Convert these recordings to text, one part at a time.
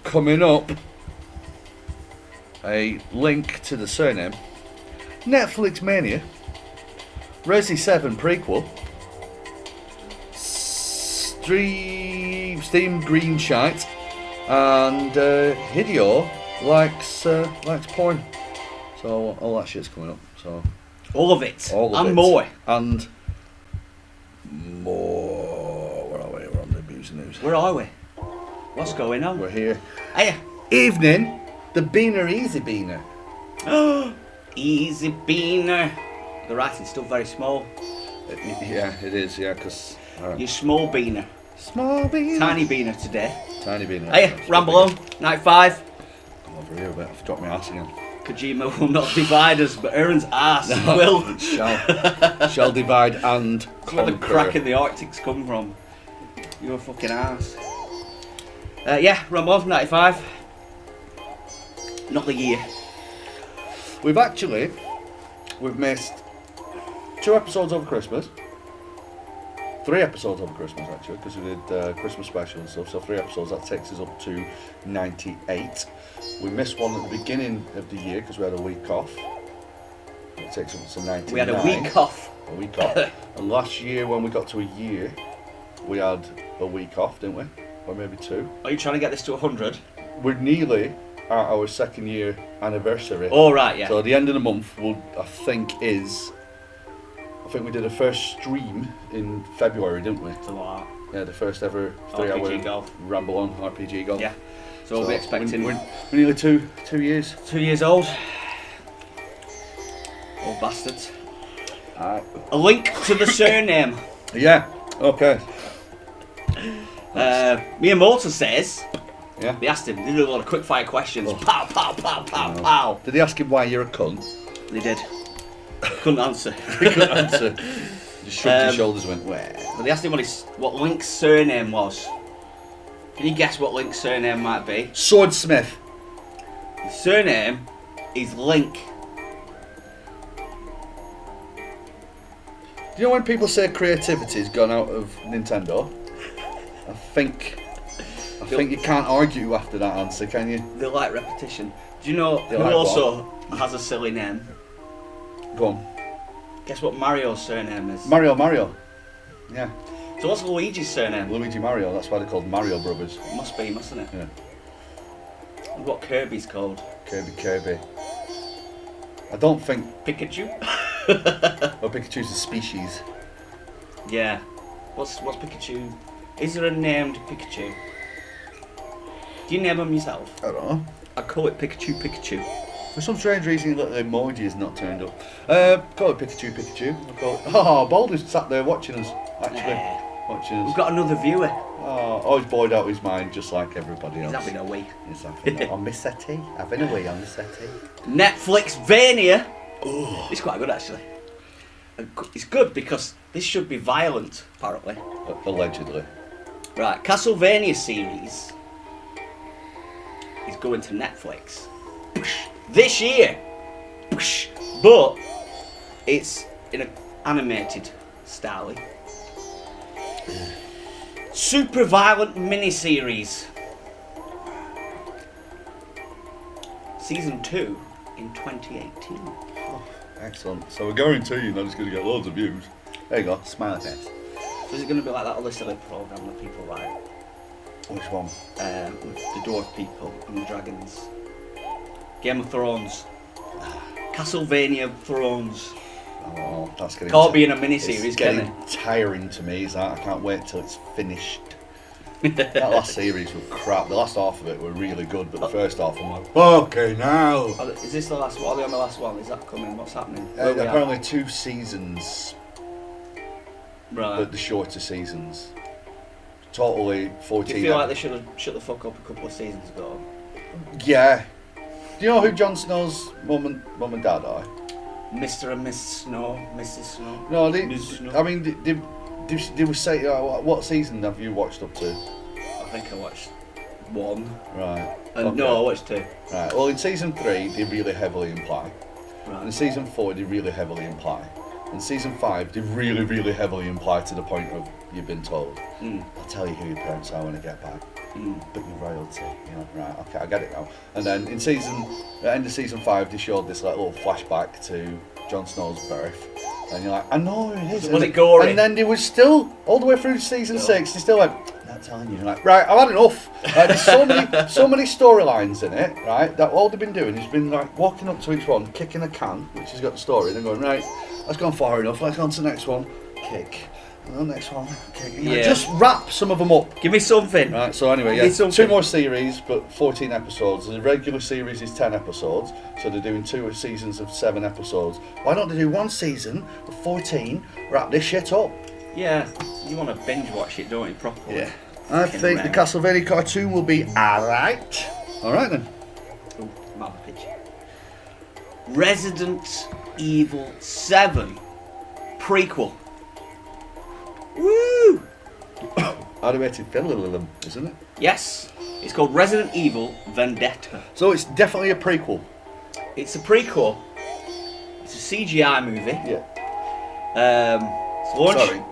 Coming up, a link to the surname, Netflix Mania, Resi 7 prequel, Steam Green Shite, and Hideo likes porn. So all that shit's coming up. So all of it, all of and it. more, and more. Where are we? We're on the Abuse News. Where are we? What's going on? We're here. Hiya. Evening. The Beaner Easy Beaner. Easy Beaner. The writing's still very small. Yeah, it is. Yeah, because you're small Beaner. Small Beaner. Tiny Beaner today. Tiny Beaner. Hiya. Ramble On. Night 5. I'm over here a bit. I've dropped my ass again. Kojima will not divide us, but Aaron's ass will. Shall divide and Where the conquer. crack in the Arctic's come from? You're a fucking ass. Yeah, Ramble On 95. Not the year. We've missed 2 episodes over Christmas. 3 episodes over Christmas actually, because we did Christmas special and stuff. So 3 episodes, that takes us up to 98. We missed one at the beginning of the year because we had a week off. It takes us up to 99. We had a week off. A week off. And last year when we got to a year, we had a week off, didn't we? Or maybe 2. Are you trying to get this to 100? We're nearly at our 2nd year anniversary. Oh, right, yeah. So at the end of the month, I think we did a first stream in February, didn't we? It's a lot. Yeah, the first ever 3-hour RPG golf. Ramble On RPG golf. Yeah. So we'll be expecting. We're nearly 2 years. 2 years old. Old bastards. Alright. A link to the surname. Yeah. Okay. Miyamoto says. Yeah. They asked him. They did a lot of quick fire questions. Oh. Pow, pow, pow, pow, pow. Did they ask him why you're a cunt? They did. Couldn't answer. He couldn't answer. Just shrugged his shoulders and went, where? But they asked him what Link's surname was. Can you guess what Link's surname might be? Swordsmith. His surname is Link. Do you know when people say creativity's gone out of Nintendo? I think you can't argue after that answer, can you? They like repetition. Do you know who like also has a silly name? Go on. Guess what Mario's surname is? Mario. Yeah. So what's Luigi's surname? Luigi Mario, that's why they're called Mario Brothers. It must be, mustn't it? Yeah. And what Kirby's called? Kirby. I don't think... Pikachu? Well, Pikachu's a species. Yeah. What's Pikachu? Is there a named Pikachu? Do you name him yourself? I don't know. I call it Pikachu. For some strange reason, the emoji has not turned up. Call it Pikachu. I'll call it... Oh, Balder's sat there watching us, actually. Watching us. We've got another viewer. Oh, he's bored out his mind, just like everybody else. He's having a wee. He's having on the settee. Having a wee on the settee. Netflix Vania. It's quite good, actually. It's good because this should be violent, apparently. Allegedly. Right, Castlevania series is going to Netflix this year, but it's in an animated style. Super violent miniseries. Season 2 in 2018. Oh, excellent. So we're going to, you're not just going to get loads of views. There you go, smiley face. So is it going to be like that other silly program that people like? Which one? With the dwarf people and the dragons. Game of Thrones. Castlevania Thrones. Oh, that's getting... Can't be in a miniseries, it's can getting tiring to me, is that? I can't wait till it's finished. That last series was crap. The last half of it were really good, but the first half I'm like, okay, now. Is this the last one? Are they on the last one? Is that coming? What's happening? Apparently 2 seasons, right. but the shorter seasons. Totally 14. Do you feel like they should have shut the fuck up a couple of seasons ago? Yeah. Do you know who Jon Snow's mum and dad are? Mr. and Miss Snow, Mrs. Snow. No, Snow. I mean, they were say, what season have you watched up to? I think I watched 1. Right. And no, I watched 2. Right. Well, in season 3, they really heavily imply. Right. And in season 4, they really heavily imply. In season 5, they really, really heavily imply to the point of you've been told. Mm. I'll tell you who your parents are when I get back. Mm. But you're royalty. You're like, right, okay, I get it now. And then at the end of season 5, they showed this like little flashback to Jon Snow's birth. And you're like, I know who it is. Was it gory? And then they was still, all the way through season 6, they still like, not telling you. You're like, right, I've had enough. There's so many storylines in it, right, that all they've been doing is been like walking up to each one, kicking a can, which has got the story, and then going, right, that's gone far enough, let's go on to the next one, kick. And the next one, kick. Yeah. Just wrap some of them up. Give me something. Right, so anyway, Give me yeah, something. 2 more series, but 14 episodes. The regular series is 10 episodes, so they're doing 2 seasons of 7 episodes. Why don't they do 1 season of 14, wrap this shit up? Yeah, you want to binge watch it, don't you, properly? Yeah. I Fucking think the rare. Castlevania cartoon will be alright. Alright then. Ooh, map picture. Resident Evil 7 prequel. Woo! Animated film, isn't it? Yes, it's called Resident Evil Vendetta. So it's definitely a prequel. It's a prequel. It's a CGI movie. Yeah. It's launching.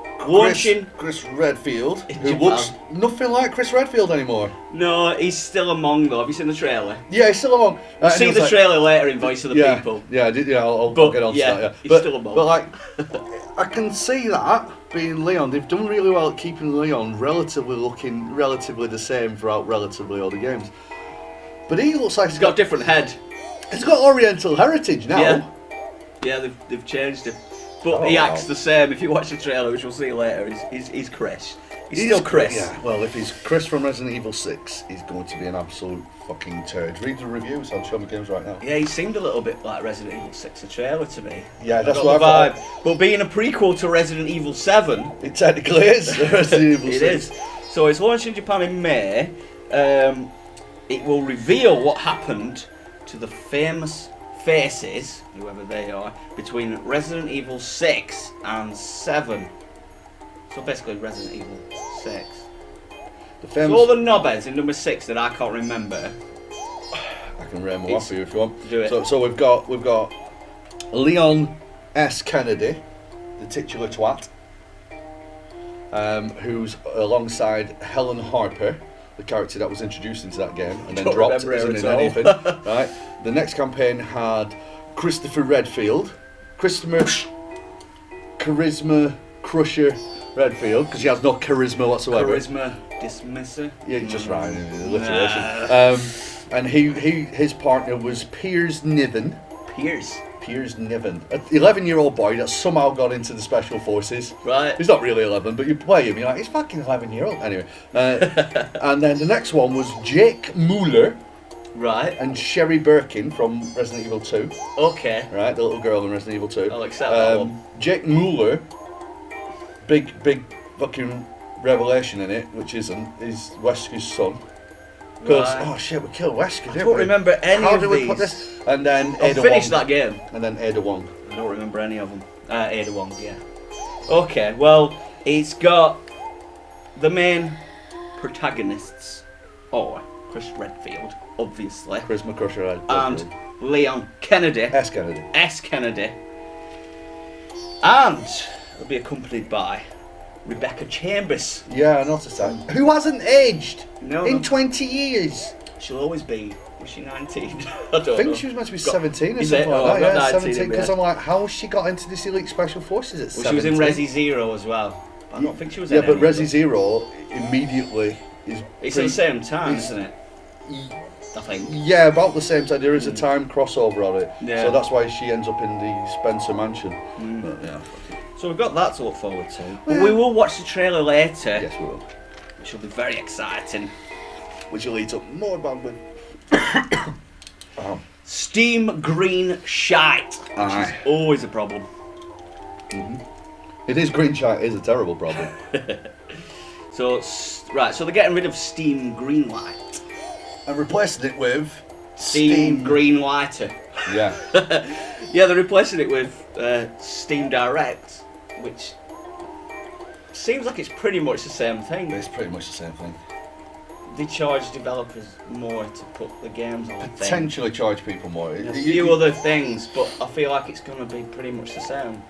Chris Redfield, In who Japan. looks nothing like Chris Redfield anymore. No, he's still among though. Have you seen the trailer? Yeah, he's still among. We'll see the trailer later in Voice of the yeah, People. Yeah, I'll But, get on to yeah, that. Yeah, he's still among. But like, I can see that being Leon. They've done really well at keeping Leon relatively the same throughout relatively all the games. But he looks like He's got a different head. He's got Oriental heritage now. Yeah. Yeah, they've changed him. But he acts the same. If you watch the trailer, which we'll see later, he's Chris. He's still Chris. Yeah, well, if he's Chris from Resident Evil 6, he's going to be an absolute fucking turd. Read the reviews on Show Me Games right now. Yeah, he seemed a little bit like Resident Evil 6, a trailer to me. Yeah, that's I what got I the thought. vibe. But being a prequel to Resident Evil 7, It technically is Resident Evil 6. it is. So it's launched in Japan in May. It will reveal what happened to the famous faces, whoever they are, between Resident Evil 6 and 7. So basically Resident Evil 6. The So famous... all the knobheads in number 6 that I can't remember. I can ramble off for you if you want. Do it. So we've got Leon S. Kennedy, the titular twat, who's alongside Helen Harper, the character that was introduced into that game and then Don't dropped, remember her isn't in at all. anything. Right. The next campaign had Christopher Redfield, Charisma Crusher Redfield, because he has no charisma whatsoever. Charisma dismisser. Yeah, just right, alliteration. And his partner was Piers Niven. Piers Niven, an 11-year-old boy that somehow got into the Special Forces. Right. He's not really 11, but you play him, you're like, he's fucking 11-year-old. Anyway, and then the next one was Jake Mueller Right. and Sherry Birkin from Resident Evil 2. Okay. Right, the little girl in Resident Evil 2. I'll accept that one. Jake Mueller, big fucking revelation in it, which isn't, is Wesker's son. Because, Right. oh shit, we killed Wesker, didn't I don't we? remember any How of did we these. put this? And then I Ada finished Wong. that game. And then Ada Wong. I don't remember any of them. Ada Wong, yeah. Okay, well, it's got the main protagonists are Chris Redfield, obviously, Charisma Crusher. and Leon Kennedy, S. Kennedy. S. Kennedy, and it'll be accompanied by Rebecca Chambers. Yeah, I noticed that. Who hasn't aged No, in no. 20 years? She'll always be. Was she 19? I don't I know. think she was meant to be Got- 17 or is something it? Oh, like that. not Yeah, 19 17. in Because there. I'm like, how has she got into this Elite Special Forces at 17? Well, she was in Resi Zero as well. I don't think she was Yeah, in but any of Resi them. Zero immediately is. It's at the same time, it's- isn't it? I think. Yeah, about the same time. There is a time crossover on it. Yeah. So that's why she ends up in the Spencer Mansion. Mm. But, yeah. So we've got that to look forward to. Yeah. But we will watch the trailer later, Yes, we will. which will be very exciting. Which will eat up more bandwidth. Wow. Steam green shite, which is Aye. always a problem. It is green shite. It is a terrible problem. So right, so they're getting rid of Steam green light. And replacing it with Steam green lighter. Yeah. Yeah, they're replacing it with Steam Direct, which seems like it's pretty much the same thing. It's pretty much the same thing. They charge developers more to put the games on. Potentially charge people more. A few other things, but I feel like it's going to be pretty much the same.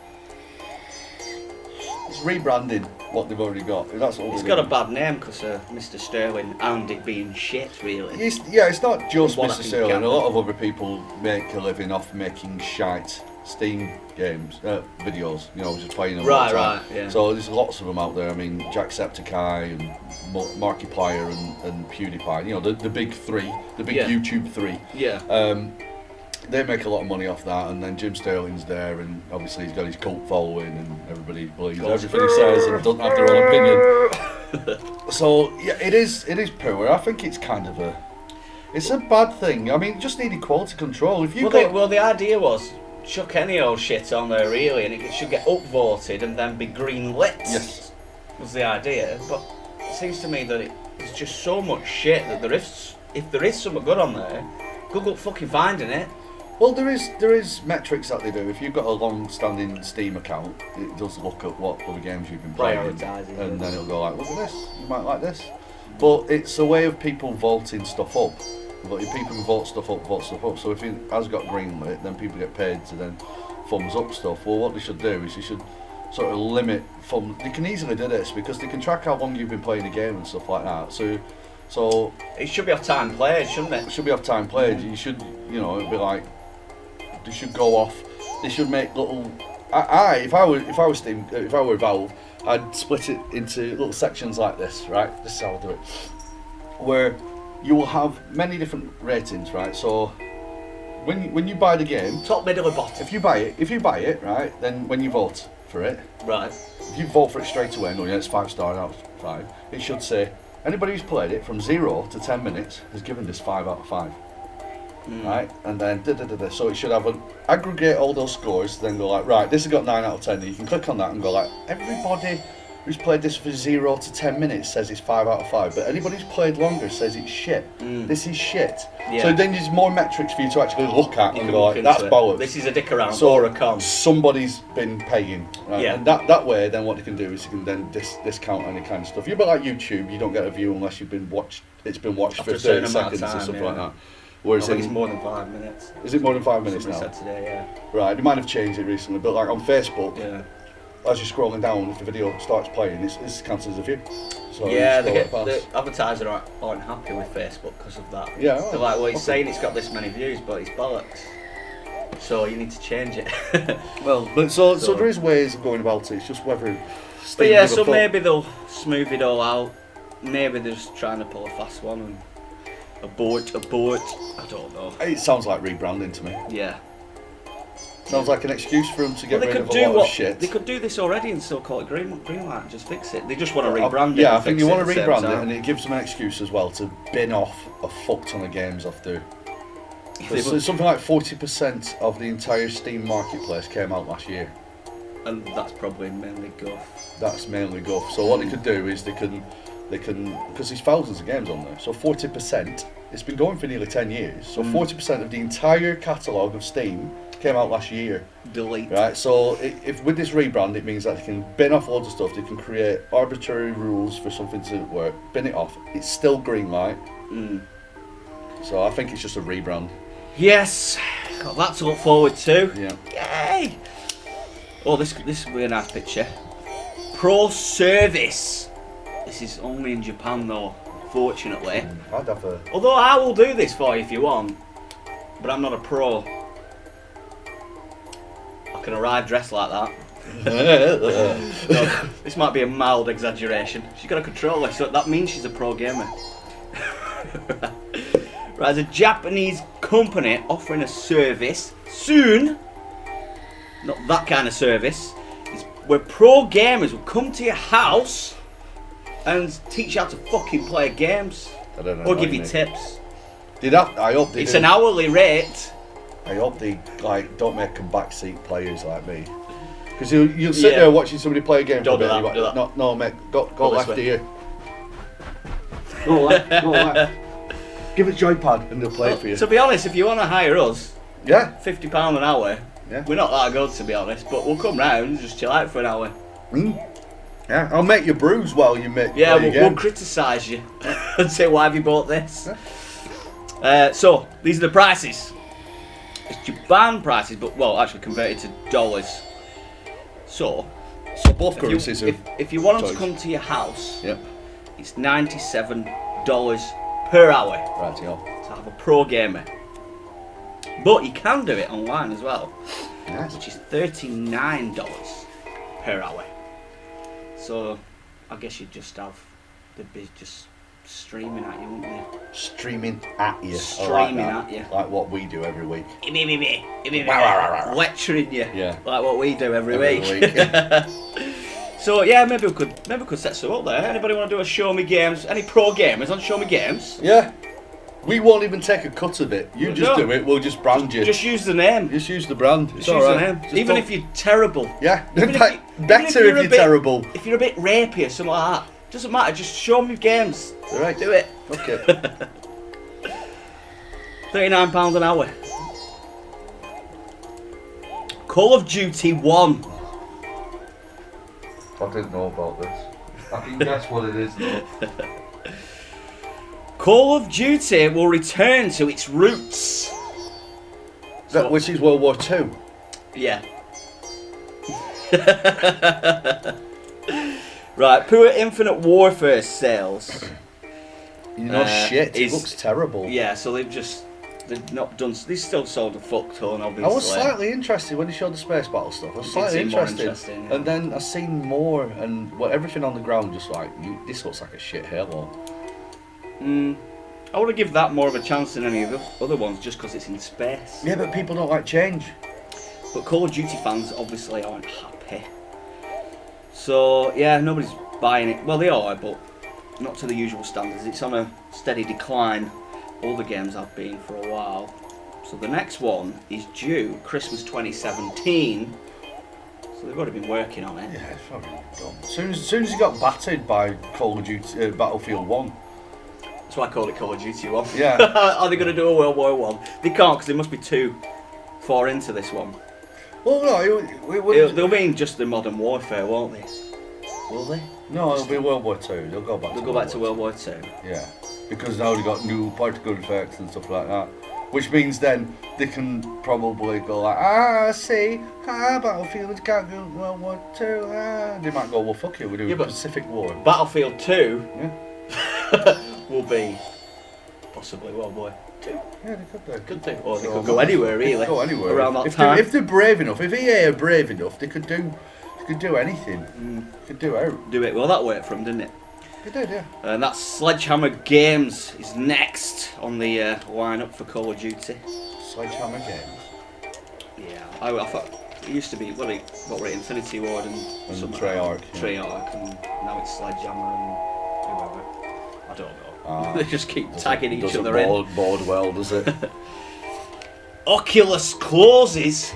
rebranding what they've already got. That's all. It's got a bad name because Mr. Sterling and it being shit, really. It's not just What I Mr. can Sterling. gather. A lot of other people make a living off making shite Steam games, videos. You know, just playing them. all the time. Right, yeah. So there's lots of them out there. I mean, Jacksepticeye and Markiplier and PewDiePie. You know, the big three, the big Yeah. YouTube three. Yeah. They make a lot of money off that, and then Jim Sterling's there, and obviously he's got his cult following, and everybody believes everything he says and doesn't have their own opinion. So yeah, it is poor. I think it's kind of it's a bad thing. I mean, you just needed quality control. If you The idea was chuck any old shit on there, really, and it should get upvoted and then be green lit. Yes. Was the idea, but it seems to me that there's just so much shit that if there is something good on there, good luck fucking finding it. Well, there is metrics that they do. If you've got a long-standing Steam account, it does look at what other games you've been playing, Prioritising, and yeah. then it'll go like, look at this, you might like this. But it's a way of people voting stuff up. But if people vote stuff up. So if it has got green lit, then people get paid to then thumbs up stuff. Well, what they should do is you should sort of limit thumbs. They can easily do this because they can track how long you've been playing the game and stuff like that. So It should be off time played, shouldn't it? it should be off time played. You should, it'd be like, they should go off. They should make little. If I were Steam, if I were Valve, I'd split it into little sections like this, right? This is how I'll do it. Where you will have many different ratings, right? So when you buy the game, Top, middle, and bottom. if you buy it, right, then when you vote for it, Right. if you vote for it straight away, and go, yeah, it's 5-star out of 5, it should say anybody who's played it from 0 to 10 minutes has given this 5 out of 5. Right, and then so it should have aggregate all those scores, then go like, right, this has got 9 out of 10. And you can click on that and go like, everybody who's played this for 0 to 10 minutes says it's 5 out of 5, but anybody who's played longer says it's shit. This is shit. Yeah. So then there's more metrics for you to actually look at You and can go look like, that's into it. bollocks. This is a dick around So or a con. somebody's been paying, right? Yeah. And that way, then what you can do is you can then discount any kind of stuff. You're a bit like YouTube. You don't get a view unless you've been watched. It's been watched After for a certain 30 amount of seconds or time, something yeah. like that. I Whereas think it's more than 5 minutes. is it more than 5 minutes Somebody now? said today, yeah. Right, they might have changed it recently, but like on Facebook, Yeah. as you're scrolling down, if the video starts playing, it's counted as a view. So Yeah, you scroll it past. the advertiser aren't happy with Facebook because of that. Yeah, They're like, well, it's okay. saying it's got this many views, but it's bollocks. So you need to change it. Well, but so So- there is ways of going about it. It's just whether. But Steam yeah, give a so fuck. maybe they'll smooth it all out. Maybe they're just trying to pull a fast one and abort. I don't know. It sounds like rebranding to me. Yeah. Sounds like an excuse for them to get Well, they rid could of a do lot of what shit. they could do this already and still call it green light and just fix it. They just want to rebrand it. Yeah, I and think fix you it want to at the same rebrand it, time. and it gives them an excuse as well to bin off a fuck ton of games off there. So something like 40% of the entire Steam marketplace came out last year. And that's probably mainly guff. That's mainly guff. So what they could do is they can because there's thousands of games on there. So 40%, it's been going for nearly 10 years. So 40% of the entire catalogue of Steam came out last year. Delete. Right, so if with this rebrand, it means that they can bin off loads of stuff. They can create arbitrary rules for something to work, bin it off. It's still green light. So I think it's just a rebrand. Yes, got that to look forward to. Yeah. Yay! Oh, this will be a nice picture. Pro Service. This is only in Japan though, fortunately. I'd have a. Although I will do this for you if you want, but I'm not a pro. I can arrive dressed like that. No, this might be a mild exaggeration. She's got a controller, so that means she's a pro gamer. Right, there's a Japanese company offering a service soon. Not that kind of service. It's where pro gamers will come to your house and teach you how to fucking play games. I don't know. Or what give you mean. tips. I hope they It's do. an hourly rate. I hope they don't make them backseat players like me. Because you'll sit Yeah. there watching somebody play a game Don't for a do bit. that, and do you're that. like, no, mate, go Go left this way. here. Go left. Give it joypad and they'll play it for you. To be honest, if you want to hire us, Yeah. £50 an hour, Yeah. we're not that good to be honest, but we'll come round and just chill out for an hour. Yeah. I'll make you bruise while you make. Yeah, play we'll your game. criticise you and say, why have you bought this? So, these are the prices. It's Japan prices, but, well, actually converted to dollars. So, So both currencies are. If you want them to choice. come to your house, Yep. it's $97 per hour Right, yeah. to have a pro gamer. But you can do it online as well, Nice. which is $39 per hour. So I guess you'd just have they'd be just streaming at you, wouldn't they? Streaming at you. I like Streaming that. at you. Like what we do every week. Lecturing you. Yeah. Like what we do every Every week. week. So yeah, maybe we could set some up there. Anybody want to do a Show Me Games? Any pro gamers on Show Me Games? Yeah. We won't even take a cut of it. You just do it. We'll just brand you. Just use the name. Just use the brand. It's Just use alright. the name. Even if you're terrible. Yeah. Even if you- Better even if you're a bit- terrible. If you're a bit rapey or something like that, doesn't matter. Just Show Me Games. Alright. Do it. Okay. £39 an hour. Call of Duty 1. I didn't know about this. I can guess what it is though. Call of Duty will return to its roots. Which is World War II. Yeah. Right, poor Infinite Warfare sales. You know, shit. It is- looks terrible. Yeah, so they've not done. They still sold a fuck ton, obviously. I was slightly interested when he showed the space battle stuff. I was slightly seem more interested, interesting, yeah. and then I seen more, and everything on the ground just like this looks like a shit Halo. I want to give that more of a chance than any of the other ones, just because it's in space. Yeah, but people don't like change. But Call of Duty fans obviously aren't happy. So yeah, nobody's buying it. Well, they are, but not to the usual standards. It's on a steady decline. All the games have been for a while. So the next one is due Christmas 2017. So they've already been working on it. Yeah, it's probably dumb. As soon as he got battered by Call of Duty Battlefield 1. That's why I call it Call of Duty 1. Yeah. Are they going to do a World War 1? They can't, because they must be too far into this one. Well, no, They'll be in just the Modern Warfare, won't they? Will they? no, it'll be World War 2. They'll go back. They'll go back to World War 2. Yeah, because now they've got new particle effects and stuff like that. Which means then they can probably go like, see, Battlefield can't go World War 2. They might go, well, fuck you, we're doing but Pacific War. Battlefield 2 Yeah. will be possibly World War 2. Yeah, they could do. Could do. Or they could go anywhere, really. They could go anywhere. Around that if time. If they're brave enough, if EA are brave enough, they could do anything. They could do out. Do it. Well, that worked for them, didn't it? They did, yeah. And that's Sledgehammer Games is next on the lineup for Call of Duty. Sledgehammer Games. Yeah, I thought it used to be, what were it, Infinity Ward and something Treyarch, like yeah. Treyarch, and now it's Sledgehammer and whoever. I don't know. They just keep Doesn't- tagging each doesn't other in. board well, does it? Oculus closes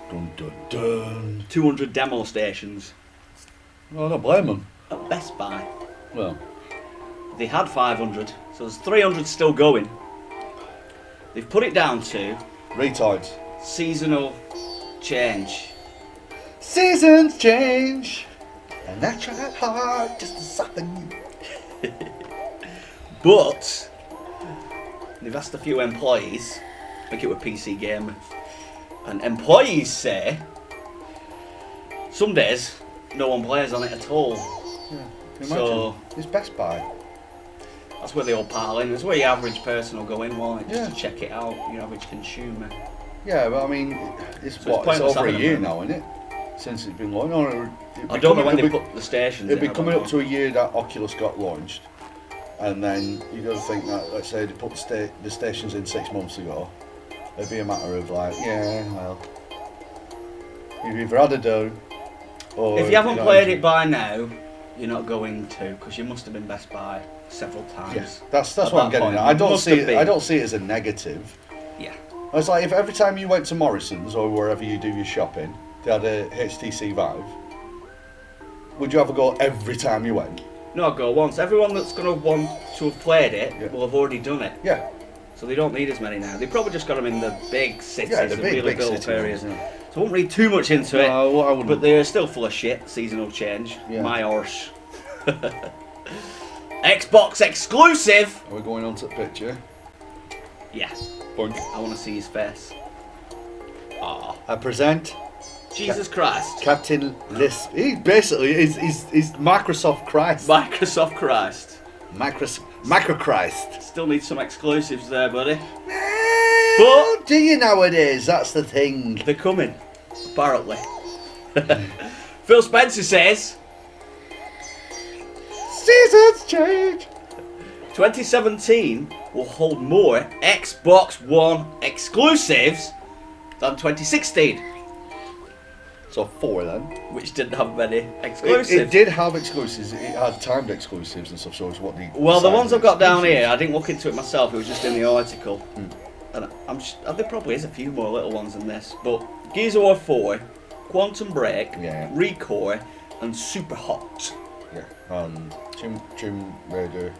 Dun dun dun. 200 demo stations Well, I don't blame them. at Best Buy. Well, They had 500, so there's 300 still going. They've put it down to retards. seasonal change. Seasons change, and I tried hard just to soften you. But they've asked a few employees, I think it were PC Gamer, and employees say some days no one plays on it at all. Yeah, can you So- imagine? It's Best Buy. That's where they all pile in. That's where your average person will go in, won't it? Just Yeah. to check it out, your average consumer. Yeah, but I mean, it's So what? it's It's pointless over a having year them. now, isn't it? Since it's been launched. No, I don't know when they put the stations It'll in. be I coming don't up know. to a year that Oculus got launched, and then you got to think that, let's say they put the stations in 6 months ago, it'd be a matter of like, yeah, well, you've either had a do, or If you haven't know, played it by now, you're not going to, because you must have been Best Buy several times. yeah, that's At what I'm that getting point, at. I you don't must see have it. I been. don't see it as a negative. Yeah. It's like if every time you went to Morrison's or wherever you do your shopping, they had a HTC Vive. Would you ever go every time you went? No, go once. Everyone that's going to want to have played it Yeah. will have already done it. Yeah. So they don't need as many now. They probably just got them in the big cities, Yeah, the the big really built city areas. ones, yeah. So I won't read too much into it. No, I wouldn't. But they're still full of shit, seasonal change. Yeah. My horse. Xbox exclusive! Are we going on to the picture? Yeah, Boink. I want to see his face. Ah, I present Jesus Christ. Captain Lisp. He basically is Microsoft Christ. Microsoft Christ. Micro Christ. Still need some exclusives there, buddy. But do you nowadays? That's the thing. They're coming, apparently. Phil Spencer says, Seasons change. 2017 will hold more Xbox One exclusives than 2016, So 4 then. which didn't have many exclusives. It did have exclusives. It had timed exclusives and stuff. So it's what the Well, the ones I've got down exclusives. here, I didn't look into it myself. It was just in the article, and there probably is a few more little ones than this. But Gears of War 4, Quantum Break, Yeah. Recore, and Super Hot. Yeah, and Tomb Raider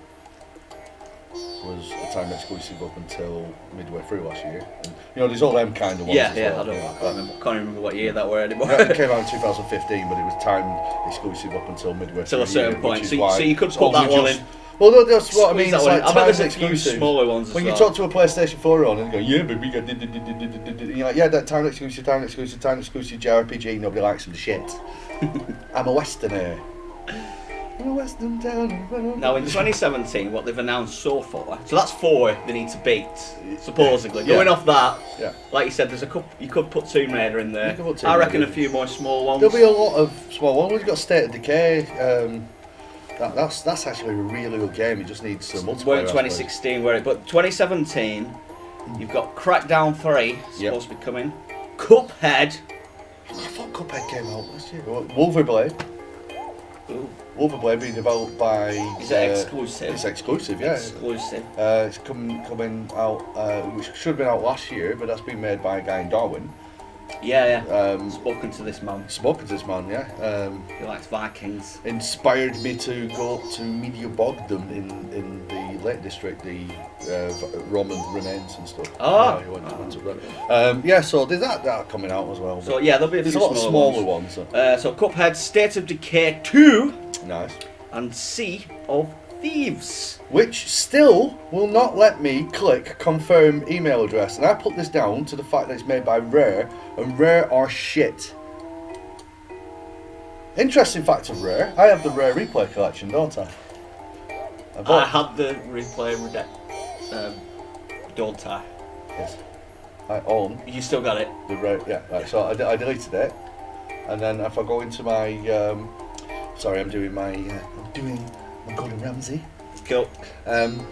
was a timed exclusive up until midway through last year. And, there's all them kind of ones Yeah, as yeah. well. I can't remember what year that were anymore. It came out in 2015, but it was timed exclusive up until midway Till through a certain the year, point. which is So why you could it's put that only one just- in. Well, no, that's what I mean. Squeeze It's that one like in. I bet timed there's a few exclusive. smaller ones as When you well. talk to a PlayStation 4 on and you go, yeah, but we got and you're like, yeah, that timed exclusive, JRPG, nobody likes them, shit. I'm a Westerner. I'm a Western town. Now in 2017, what they've announced so far, so that's 4 they need to beat, supposedly. Yeah. Going off that, Yeah. like you said, there's a couple. You could put Tomb Raider in there. You could put Tomb I reckon Raider. a few more small ones. There'll be a lot of small ones. We've got State of Decay. That's actually a really good game. It just needs some multiplayer. We're in I suppose. 2016, but 2017, you've got Crackdown 3 supposed to be coming. Cuphead. I thought Cuphead came out last year. Wolverblade. Ooh, Wolverblade being developed by. is it exclusive? It's exclusive, yeah. Exclusive. It's coming out, which should have been out last year, but that's been made by a guy in Darwin. Yeah. Spoken to this man. Spoken to this man, yeah. He likes Vikings. Inspired me to go to Media Bogdom in the Lake District, the Roman remains and stuff. Oh. Yeah, he went up there. Yeah, so there's that coming out as well. So yeah, there'll be a there's few a lot of smaller smaller ones. ones. So Cuphead, State of Decay 2, Nice. and Sea of Thieves. Which still will not let me click confirm email address. And I put this down to the fact that it's made by Rare, and Rare are shit. Interesting fact of Rare, I have the Rare Replay collection, don't I? I had the replay don't I? Yes. I own You still got it? the Rare, yeah, right, so I deleted it. And then if I go into my, sorry, I'm doing my Gordon Ramsay. Cool.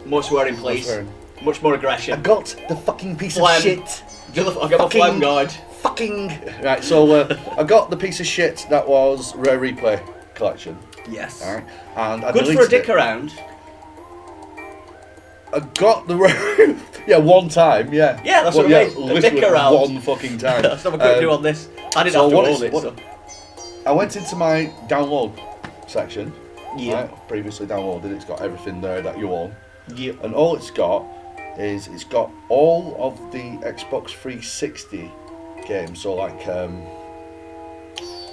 More swearing, please. swearing. Much more I aggression. got the fucking piece Phlegm. of shit. I'll get my flame guard. Fucking right. So I got the piece of shit that was Rare Replay collection. Yes. All right, and I Good deleted for a dick it. around. I got the Rare. Yeah, one time. Yeah. Yeah, that's what I mean. A literally dick around. one fucking time. Let's have a quick do on this. I didn't so have to what own is- it, what- so. I went into my download section. Yeah. Right, previously downloaded. It's got everything there that you own. Yeah. And all it's got is it's got all of the Xbox 360 games. So like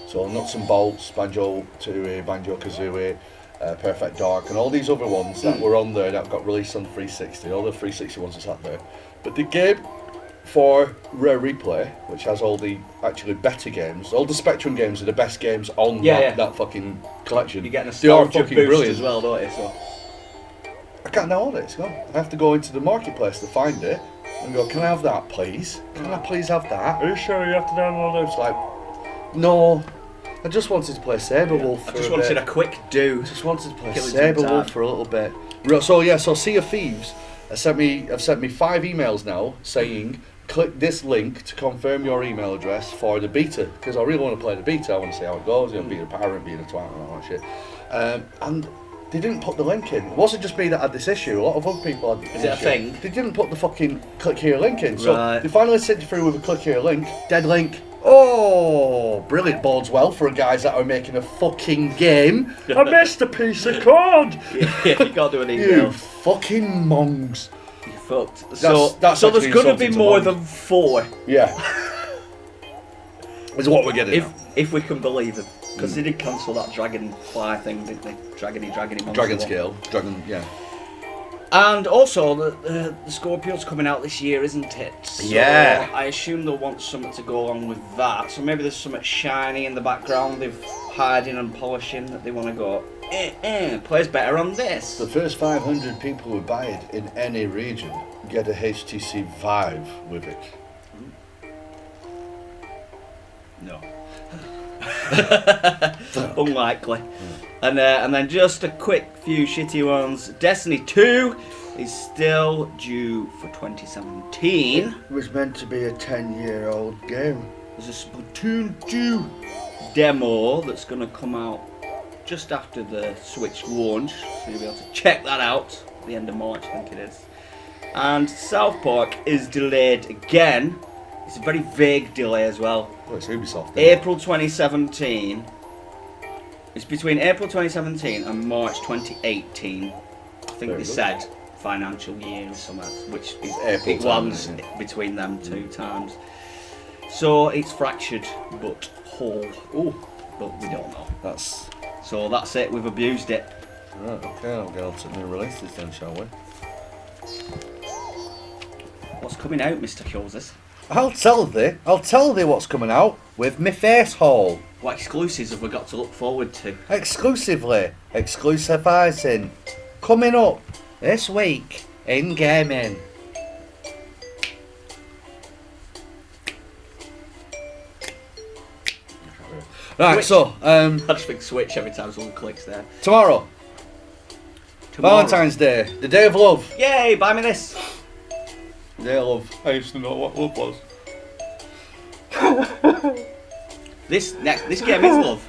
so Nuts and Bolts, Banjo Tooie, Banjo Kazooie, Perfect Dark, and all these other ones that were on there that got released on 360. All the 360 ones are sat there. But the game for Rare Replay, which has all the actually better games, all the Spectrum games are the best games on that fucking collection. You get a They are nostalgia fucking boost brilliant. as well, don't you? So. I can't download it. It's gone. I have to go into the marketplace to find it and go, can I have that, please? Can I please have that? Are you sure you have to download It's like, no. I just wanted to play Saberwolf for I just a wanted bit. a quick do. I just wanted to play Killing some Saberwolf time. for a little bit. So yeah, so Sea of Thieves have sent me 5 emails now saying click this link to confirm your email address for the beta, because I really want to play the beta. I want to see how it goes, being a parent, being a twat and all that shit. And they didn't put the link in. It wasn't just me that had this issue. A lot of other people had this Is it a issue. thing? They didn't put the fucking click here link in. So Right. they finally sent you through with a click here link, dead link. Oh, brilliant. Bodes well for guys that are making a fucking game. I missed a piece of code. Yeah, you can't do an You email. fucking mongs. You fucked. That's So there's actually going to be insulting to more mongs. than 4, Yeah. Is what we're getting now. if we can believe it. Because they did cancel that Dragonfly thing, didn't they? Dragony monster Dragon one. scale. Dragon, yeah. And also, the Scorpio's coming out this year, isn't it? So Yeah. I assume they'll want something to go along with that. So maybe there's something shiny in the background they've hiding and polishing that they want to go, plays better on this. The first 500 people who buy it in any region get a HTC Vive with it. No. Unlikely. And then just a quick few shitty ones. Destiny 2 is still due for 2017. It was meant to be a 10-year-old game. There's a Splatoon 2 demo that's going to come out just after the Switch launch, so you'll be able to check that out at the end of March, I think it is. And South Park is delayed again. It's a very vague delay as well. Oh, it's Ubisoft. April 2017. It's between April 2017 and March 2018. I think Very they good. said financial year or something, which is April it time, lands isn't it? between them two times. So it's fractured but whole. Oh, But we don't know. that's... So that's it, we've abused it. Right, okay, I'll get on to new releases then, shall we? What's coming out, Mr. Koses? I'll tell thee what's coming out with my face hole. What exclusives have we got to look forward to? Exclusivizing. Coming up this week in gaming. Right, Switch. so, I just think switch every time someone clicks there. tomorrow, Valentine's Day, the day of love. Yay, buy me this. Day of love. I used to know what love was. This game is love.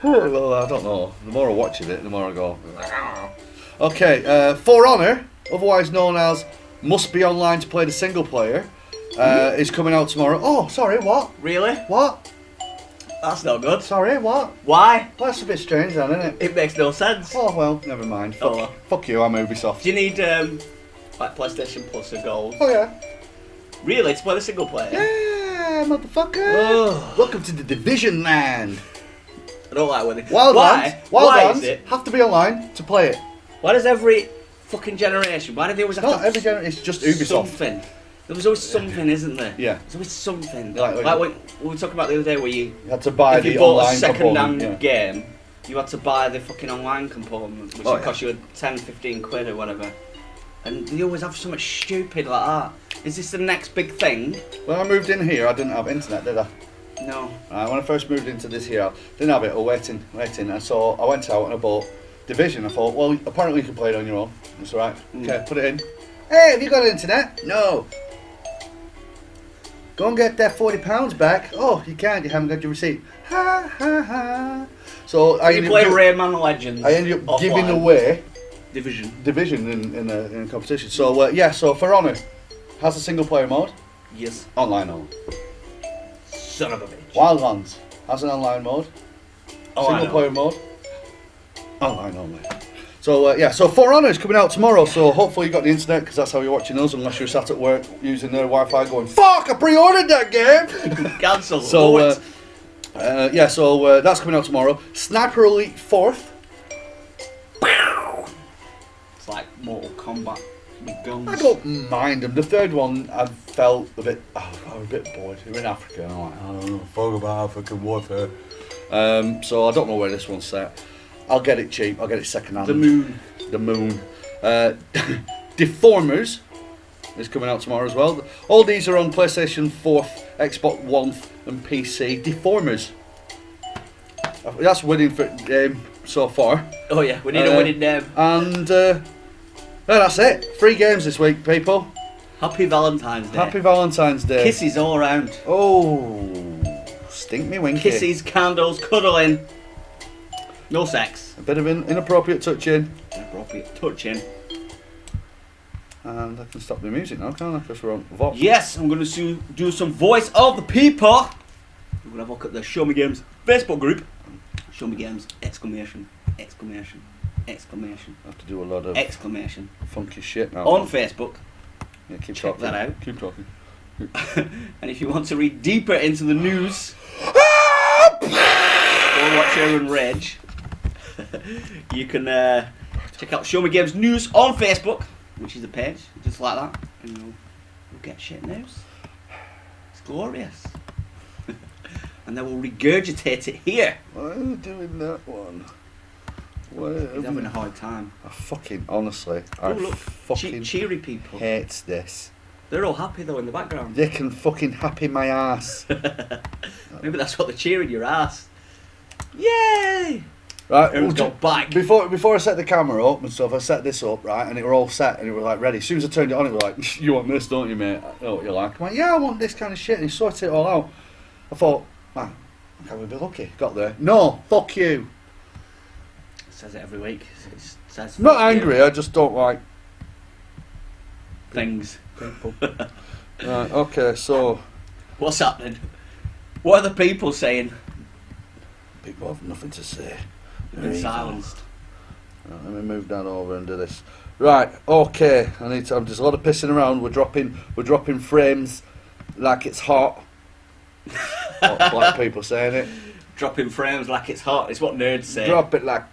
Well, I don't know. The more I watch it, the more I go. Okay, For Honor, otherwise known as Must Be Online to Play the Single Player, is coming out tomorrow. Oh, sorry, what? Really? What? That's not good. Sorry, what? Why? That's a bit strange then, isn't it? It makes no sense. Oh, well, never mind. Fuck, Oh, well. fuck you, I'm Ubisoft. Do you need like PlayStation Plus or Gold? Oh, yeah. Really? To play the single player? Yeah, motherfucker. Ugh. Welcome to the Division land. I don't like when they... Why Why is is it? have to be online to play it. Why does every fucking generation... Why do they always have Not to... every generation, it's just Ubisoft. Something. There was always something, isn't there? Yeah. There's always something. Like Like when we were talking about the other day where you... You had to buy if you the bought a online second-hand component. game, you had to buy the fucking online component, which Oh, would yeah. cost you 10, 15 quid or whatever. And they always have something stupid like that. Is this the next big thing? When I moved in here, I didn't have internet, did I? No. When I first moved into this here, I didn't have it. I was waiting. And so I went out and I bought Division. I thought, well, apparently you can play it on your own. It's alright. Okay, put it in. Hey, have you got internet? No. Go and get that £40 back. Oh, you can't. You haven't got your receipt. Ha ha ha. So I You ended play up, Rayman Legends. I ended up giving offline. away Division. Division in a competition. So yeah, so For Honor has a single player mode, Yes. online only. Son of a bitch. Wildlands has an online mode, Oh, I single know. player mode, online only. So yeah, so For Honor is coming out tomorrow. So hopefully you got the internet because that's how you're watching us. Unless you're sat at work using their Wi-Fi, going fuck, I pre-ordered that game. Cancel. So Oh, yeah, so that's coming out tomorrow. Sniper Elite 4th. it's like Mortal Kombat with guns. I don't mind them. The third one, I felt a bit, I was a bit bored. We're in Africa, and I'm like, I don't know, fuck about African warfare. So I don't know where this one's set. I'll get it cheap. I'll get it second hand. The Moon. The Moon. Deformers is coming out tomorrow as well. All these are on PlayStation 4th, Xbox One, and PC. Deformers. That's winning for so far. Oh yeah, we need a winning name. And yeah, that's it. 3 games this week, people. Happy Valentine's Day. Happy Valentine's Day. Kisses all around. Oh, stink me winky. Kisses, candles, cuddling. No sex. A bit of inappropriate touching. Inappropriate touching. And I can stop the music now, can't I? Because we're on Vox. Yes, I'm going to do some voice of the people. We're going to have a look at the Show Me Games Facebook group. Show Me Games, exclamation, exclamation, exclamation, I have to do a lot of exclamation. funky shit now. On Facebook. Yeah, keep check talking. that out. Keep talking. And if you want to read deeper into the news, or watch Aaron Rage, you can check out Show Me Games News on Facebook. which is the page, just like that, and you'll get shit news. It's glorious. And then we'll regurgitate it here. Why are you doing that one? He's having a hard time. I fucking, honestly, Oh, I look, fucking cheery people. hate this. They're all happy though in the background. They can fucking happy my ass. Maybe that's what they're cheering your ass. Yay! Right, Everyone's got back. Before I set the camera up and stuff, I set this up, right, and it were all set and it was like ready. As soon as I turned it on, it was like, you want this, don't you, mate? I know what you're like. I'm like, yeah, I want this kind of shit, and he sorted it all out. I thought, man, can we be lucky? Got there. No, fuck you. It says it every week. It says I'm not fuck you. angry, I just don't like Things. people. Right, okay, so What's happening? What are the people saying? people have nothing to say. They've been silenced. Right, let me move that over and do this. Right, okay. There's a lot of pissing around. We're dropping frames like it's hot. Black people saying it. Dropping frames like it's hot. It's what nerds say. Drop it like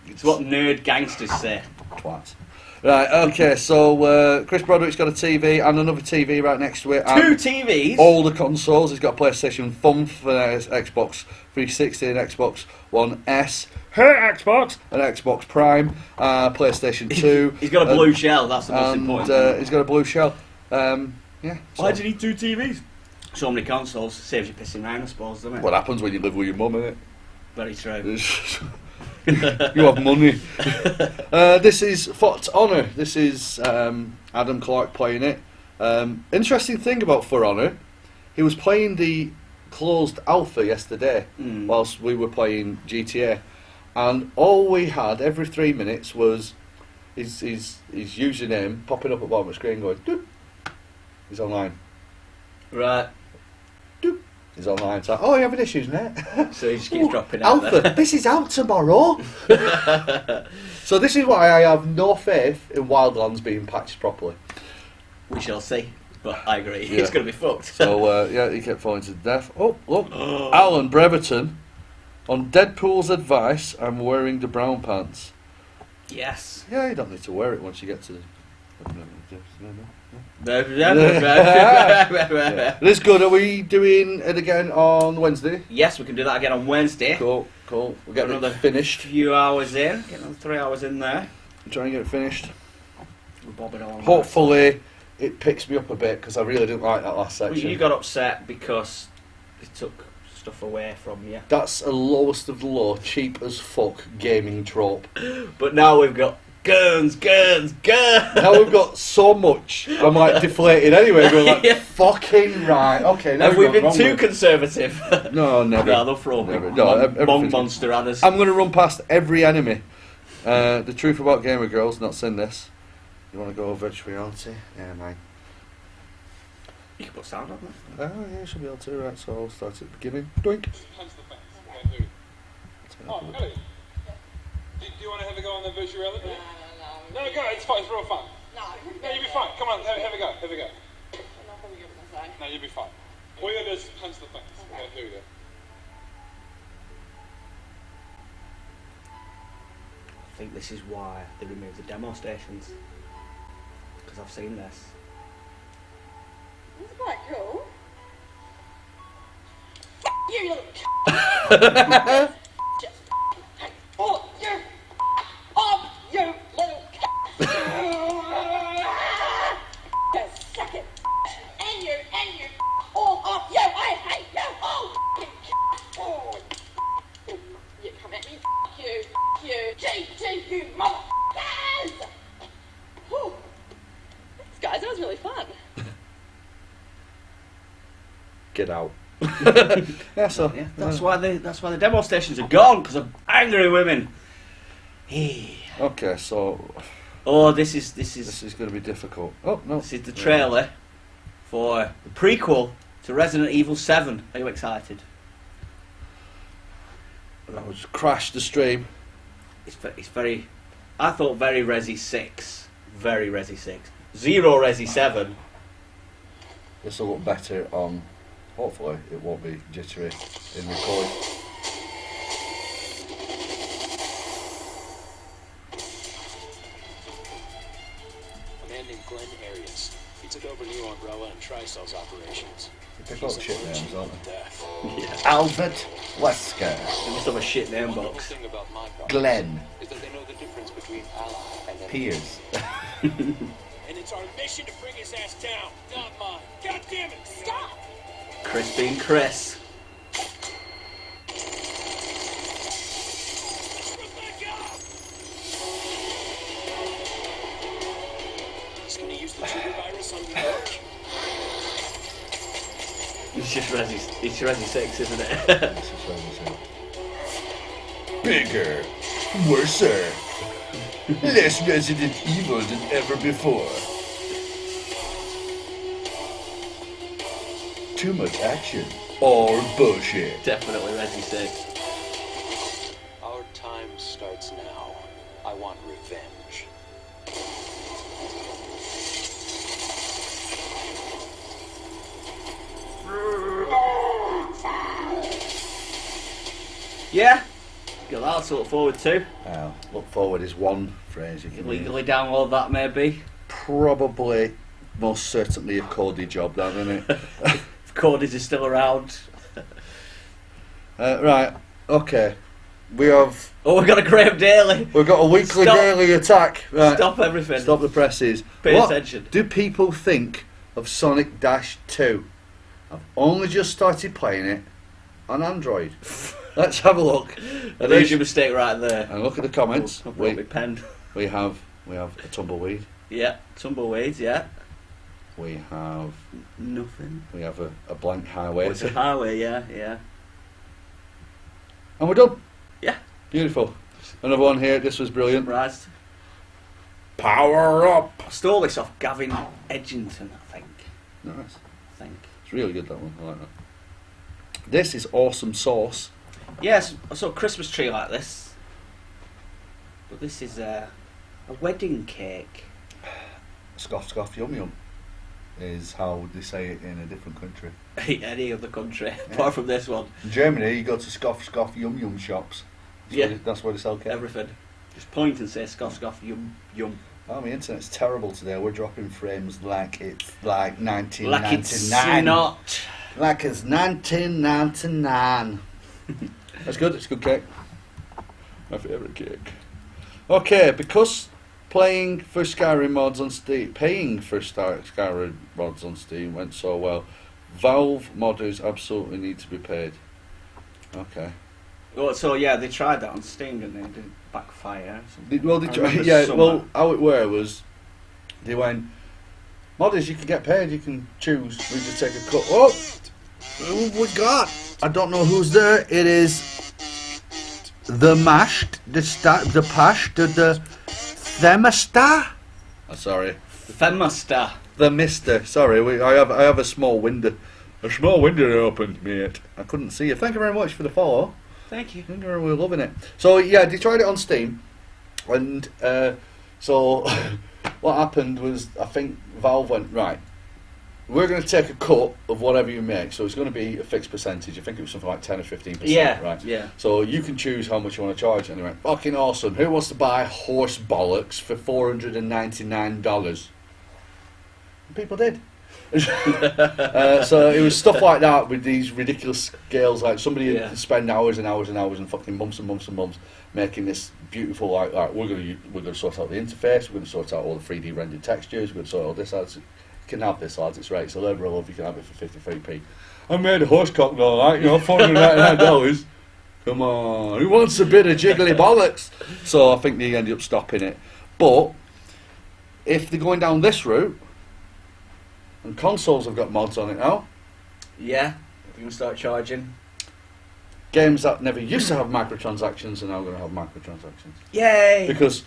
It's what nerd gangsters say. twats. Right, okay, so Chris Broderick's got a TV and another TV right next to it. Two And TVs? all the consoles. He's got a PlayStation Thumb for Xbox 360 and Xbox One S. Hey, Xbox! And Xbox Prime, PlayStation 2. He's got a blue shell, that's the most important thing. He's got a blue shell. Yeah. Why so- do you need two TVs? So many consoles, saves you pissing around, I suppose, doesn't it? What happens when you live with your mum, innit? Very true. You have money. This is For Honor. This is Adam Clark playing it. Interesting thing about For Honor, he was playing the closed alpha yesterday whilst we were playing GTA, and all we had every 3 minutes was his username popping up at the bottom of the screen going, doop. He's online. Right. Doop. He's online. So, oh, you having issues, mate? So he just keeps dropping out Alpha, there. this is out tomorrow. So this is why I have no faith in Wildlands being patched properly. We shall see. But I agree, Yeah. it's going to be fucked. So yeah, he kept falling to death. Oh, look, Alan Breverton. On Deadpool's advice, I'm wearing the brown pants. Yes. Yeah, you don't need to wear it once you get to the... Yes, It is good. Are we doing it again on Wednesday? we can do that again on Wednesday. Cool. We'll get Another it finished. Few hours in, get another 3 hours in there. Try and get it finished. We'll bob it on. Hopefully it picks me up a bit, because I really didn't like that last Well, section. you got upset because it took stuff away from you. That's a lowest of the low, cheap as fuck gaming trope. But now we've got guns. Now we've got so much, I'm like deflated anyway, going like, Yeah. fucking right, okay. Now Have we been wrong too with- conservative? No, never. No, they'll throw Never. big No, mon- everything's- monster at us. I'm going to run past every enemy. The truth about gamer girls, not seen this. You want to go virtual reality? Yeah, mate. You can put sound on that. Oh, yeah, you should be able to, right, so I'll start at the beginning. Doink. Oh, Ellie. Do you want to have a go on the virtual reality? No, go. It's fine. It's real fun. No, you'll be fine. Come on, have a go. Have a go. No, you'll be fine. All you gotta do is punch the things. Okay, here we go. I think this is why they removed the demo stations. Because I've seen this. It's quite cool. You little just oh, you little just second and you all off you. I hate you. Oh, you come at me. You GG, you motherfuckers. Whew. Thanks, guys. That was really fun. Get out. Yeah, so. Yeah, that's why the demo stations are gone, because of angry women. Hey. Okay, so Oh, this is this is going to be difficult. Oh, no. this is the trailer for the prequel to Resident Evil 7. Are you excited? I just crashed the stream. It's very. I thought very Resi 6, very Resi 6, zero Resi 7. This will look better on. Hopefully, it won't be jittery in recording. And then Glen Arias. He took over New Umbrella and Tri-Cells operations. They've got shit names, aren't they? Death. Yeah. Albert Wesker. They must have a shit name Wonderful box. thing about my products Glenn. is that they know the difference between ally and enemy. Piers. And it's our mission to bring his ass down, not mine. God damn it! Stop! Chris being Chris. He's gonna use the trigger virus on New York. It's just Resi 6, isn't it? This is what we say. Bigger, worser, less Resident Evil than ever before. Too much action or bullshit. Definitely Resi 6. Our time starts now. I want revenge. Yeah, got that to look forward to. Look forward is one phrase you can use. Legally download that maybe. Probably, most certainly a Cody job, that, isn't it? If Cody's is still around. Right, okay. We have. Oh, we've got a Graham Daly. We've got a weekly Stop. daily attack. Right. Stop everything. Stop the presses. Pay What attention. do people think of Sonic Dash 2? I've only just started playing it on Android. Let's have a look. There's your mistake right there. And look at the comments. I've got my pen. We have a tumbleweed. Yeah, tumbleweeds, yeah. We have Nothing. a blank highway. Oh, it's a highway, yeah. And we're done. Yeah. Beautiful. Another one here. This was brilliant. Surprised. Power up. I stole this off Gavin Edgington, I think. Nice. It's really good, that one. I like that. This is awesome sauce. Yes, I saw a Christmas tree like this. But this is a wedding cake. Scoff, scoff, yum, yum is how they say it in a different country. Any other country, apart from this one. In Germany, you go to scoff, scoff, yum, yum shops. That's where they sell cake. Everything. Just point and say scoff, scoff, yum, yum. Oh, my internet's terrible today. We're dropping frames like it's like 1999. Like it's not. Like it's 1999. That's good. It's a good cake. My favourite cake. Okay, because paying for Skyrim mods on Steam went so well, Valve modders absolutely need to be paid. Okay. Well, so yeah, they tried that on Steam, didn't they? It didn't backfire. How it were was they went, modders, you can get paid, you can choose, we just take a cut. Oh, who we got? I don't know who's there. It is the mashed, the pashed, the Themista. Sorry, Femasta. the Mister. Sorry, I have a small window. A small window opened, mate. I couldn't see you. Thank you very much for the follow. Thank you. We're loving it. So yeah, they tried it on Steam, and so what happened was I think Valve went, right, we're going to take a cut of whatever you make, so it's going to be a fixed percentage. I think it was something like 10 or 15%. Yeah, right. yeah. So you can choose how much you want to charge. And they went, fucking awesome. Who wants to buy horse bollocks for $499? People did. So it was stuff like that with these ridiculous scales. Like somebody would spend hours and hours and hours and fucking months and months and months making this beautiful. Like we're gonna sort out the interface. We're gonna sort out all the 3D rendered textures. We're gonna sort all this out. You can have this, lads. It's right. It's a load of love. You can have it for 53p. I made a horse cock and all that. $499. Come on, who wants a bit of jiggly bollocks? So I think they ended up stopping it. But if they're going down this route. And consoles have got mods on it now. Yeah, you can start charging. Games that never used to have microtransactions are now going to have microtransactions. Yay! Because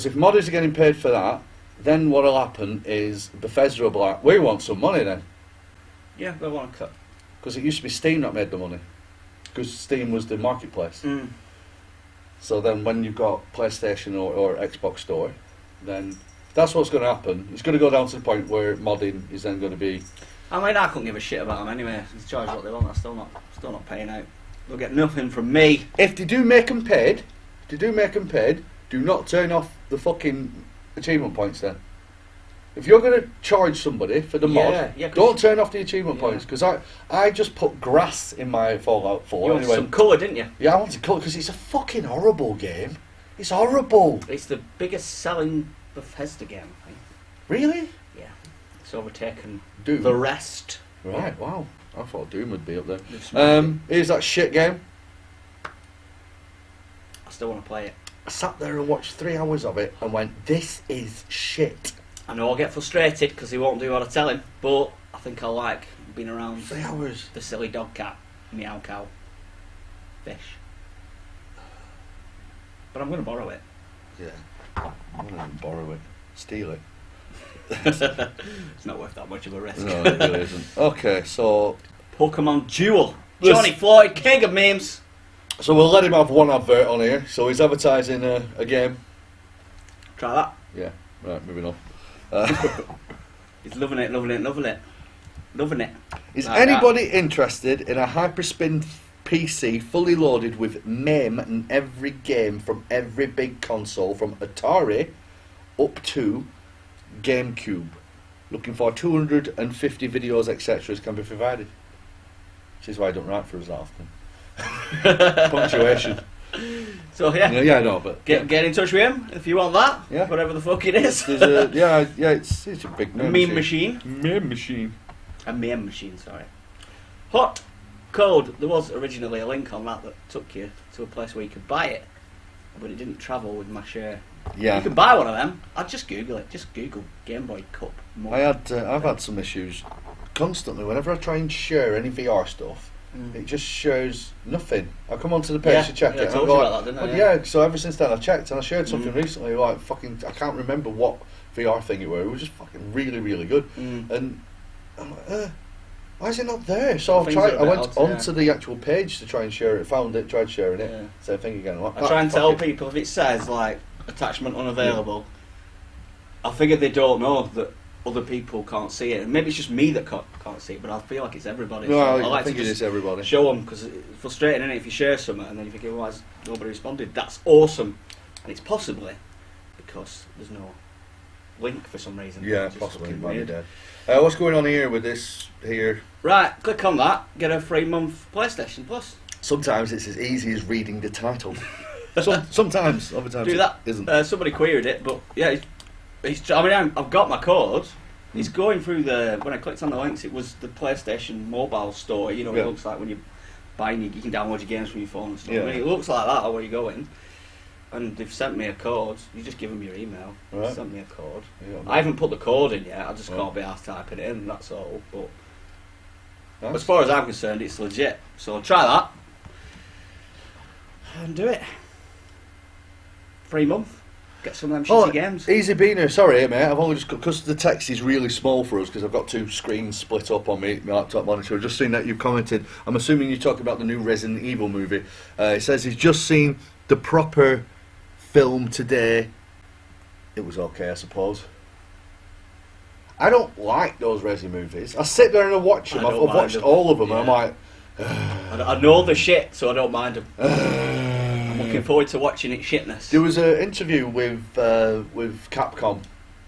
if modders are getting paid for that, then what will happen is Bethesda will be like, we want some money then. Yeah, they want to cut. Because it used to be Steam that made the money. Because Steam was the marketplace. Mm. So then when you've got PlayStation or Xbox Store, then that's what's going to happen. It's going to go down to the point where modding is then going to be. I mean, I couldn't give a shit about them anyway. They charge what they want. I'm still not paying out. They'll get nothing from me. If they do make them paid, do not turn off the fucking achievement points then. if you're going to charge somebody for the mod, yeah, 'cause don't turn off the achievement yeah. points, because I just put grass in my Fallout 4. You wanted some colour, didn't you? Yeah, I wanted colour, because it's a fucking horrible game. It's horrible. It's the biggest selling Bethesda game, I think. Really? Yeah. It's overtaken Doom. the rest. Right, wow. I thought Doom would be up They've there. smashed it. Here's that shit game. I still want to play it. I sat there and watched 3 hours of it and went, this is shit. I know I'll get frustrated because he won't do what I tell him, but I think I like being around 3 hours. the silly dog cat, meow cow, fish. But I'm going to borrow it. Yeah. I'm going to borrow it. Steal it. It's not worth that much of a risk. No, it really isn't. Okay, so Pokemon Duel. This- Johnny Floyd, king of memes. we'll let him have one advert on here. So he's advertising a game. Try that. Yeah, right, moving on. He's loving it, loving it, loving it. Loving it. Is Like anybody interested in a hyperspin PC fully loaded with MAME and every game from every big console from Atari up to GameCube? Looking for 250 videos, etc. can be provided. Which is why I don't write for us that often. Punctuation. So yeah, Yeah, I know, but get in touch with him if you want that. Yeah. Whatever the fuck it is. there's a, yeah, it's a big Meme machine. Meme machine. A meme machine, sorry. Hot Code. There was originally a link on that took you to a place where you could buy it, but it didn't travel with my share. Yeah. You can buy one of them. I'd just Google it. Just Google Game Boy Cup. I've had some issues constantly. Whenever I try and share any VR stuff, it just shows nothing. I come onto the page Yeah, to check yeah, I it. told and I'm you like, about that, didn't I? well, Yeah. yeah. So ever since then, I've checked and I shared something recently. Like fucking, I can't remember what VR thing it was. It was just fucking really, really good. And I'm like, why is it not there? So Things I are a bit went odd, onto the actual page to try and share it. Found it, tried sharing it. Yeah. Same thing again. I'm like, I try and tell fuck it. people if it says like attachment unavailable, I figure they don't know that other people can't see it. And maybe it's just me that can't see it, but I feel like it's everybody. No, So I like think to it just is everybody. show them because it's frustrating, isn't it? If you share something and then you think, why has nobody responded? That's awesome, and it's possibly because there's no link for some reason. Yeah, It's just possibly. fucking Might be weird. dead. What's going on here with this here? Right, click on that. Get a free month PlayStation Plus. Sometimes it's as easy as reading the title. Sometimes, other times Do that. it isn't. Somebody queried it, but yeah, I mean, I've got my code. It's going through when I clicked on the links, it was the PlayStation mobile store. You know, Yeah. it looks like when you're buying, you can download your games from your phone and stuff. Yeah. I mean, it looks like that where you go in. And they've sent me a code. You just give them your email. Right. They sent me a code. Yeah, I haven't put the code in yet. I just Right. can't be asked typing it in. That's all. But Nice. as far as I'm concerned, it's legit. So try that and do it. Free month. Get some of them shitty games. Easy beaner. Sorry, mate. I've only just because the text is really small for us because I've got two screens split up on my laptop monitor. I've just seen that you've commented. I'm assuming you're talking about the new Resident Evil movie. It says he's just seen the proper film today. It was okay, I suppose. I don't like those Resi movies. I sit there and I watch them. I I've don't mind watched them. all of them, Yeah. and I'm like, I know the shit, so I don't mind them. I'm looking forward to watching it shitness. There was an interview with Capcom,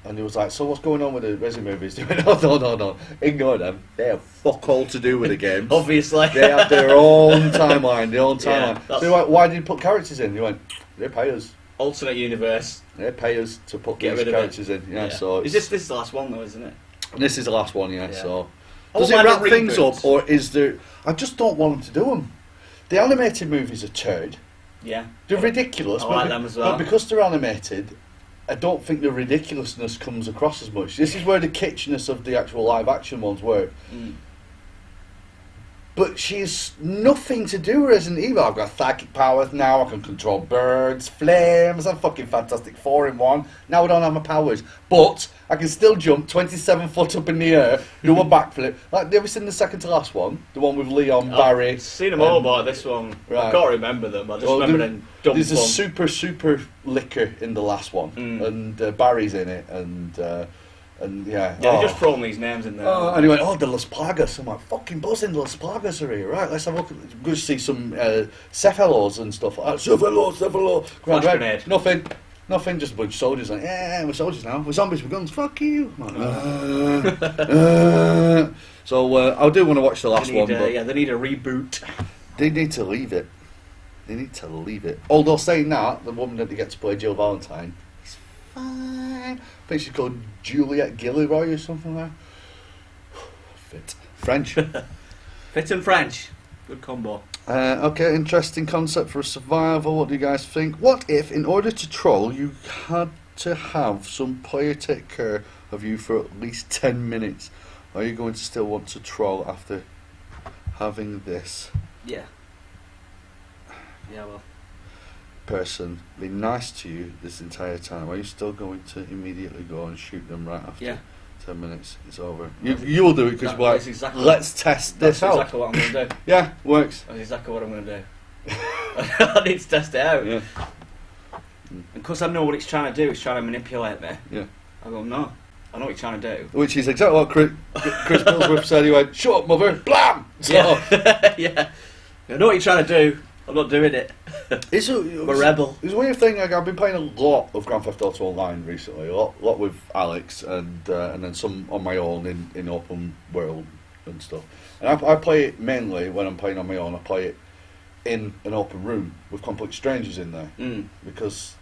and he was like, "So what's going on with the Resi movies?" They went, "No, ignore them. They have fuck all to do with the games. Obviously. They have their own timeline, Yeah, So that's- they went, "Why did you put characters in?" He went, "They pay us. Alternate universe. They pay us to put Get these rid of characters in." Yeah. So is this is the last one though, isn't it? this is the last one. Yeah. Yeah. So I does it won't mind wrap a things reboot. up, or is there? I just don't want them to do them. The animated movies are turd. Yeah. They're ridiculous, I but, like them as well. but because they're animated, I don't think the ridiculousness comes across as much. This is where the kitschness of the actual live action ones work. Mm. But she's nothing to do with Resident Evil. I've got psychic powers now, I can control birds, flames, I'm fucking Fantastic Four in one. Now I don't have my powers. But I can still jump 27 foot up in the air, do a backflip. Like, have you seen the second to last one? The one with Leon, Barry. I've seen them all, but this one, I Right. can't remember them. I just Well, remember there- them dumb There's a fun. super liquor in the last one. And Barry's in it, and yeah. Yeah, they're just throwing these names in there. And he went, the Las Plagas. I'm like, fucking buzzing, the Las Plagas are here. Right, let's have a look. Go see some Cephalos and stuff like that. Cephalos. Flash grenade. Nothing. Nothing, just a bunch of soldiers like, yeah, we're soldiers now. We're zombies with guns. Fuck you. I'm like, So I do want to watch the last one. But Yeah, they need a reboot. they need to leave it. They need to leave it. Although saying that, the woman that they get to play, Jill Valentine, is fine. I think she's called Juliette Gilroy or something like that. Fit. French. Fit and French. Good combo. Okay, interesting concept for a survival. What do you guys think? What if, in order to troll, you had to have some player take care of you for at least 10 minutes? Are you going to still want to troll after having this Yeah. Yeah, well. person be nice to you this entire time? Are you still going to immediately go and shoot them right after Yeah. 10 minutes is over? You will do it because That- you're like, that's exactly- let's test this That's out. exactly what I'm going to do. Yeah, works. That's exactly what I'm going to do. I need to test it out. Yeah, Because I know what it's trying to do. It's trying to manipulate me. yeah. I go, no. I know what you're trying to do. Which is exactly what Chris Billsworth said. He went, "Shut up, mother!" Blam. So Yeah. Yeah. I know what you're trying to do. I'm not doing it. it's I'm a rebel. It's a weird thing. Like, I've been playing a lot of Grand Theft Auto Online recently. A lot with Alex, and then some on my own in open world and stuff. And I play it mainly when I'm playing on my own. I play it in an open room with complete strangers in there because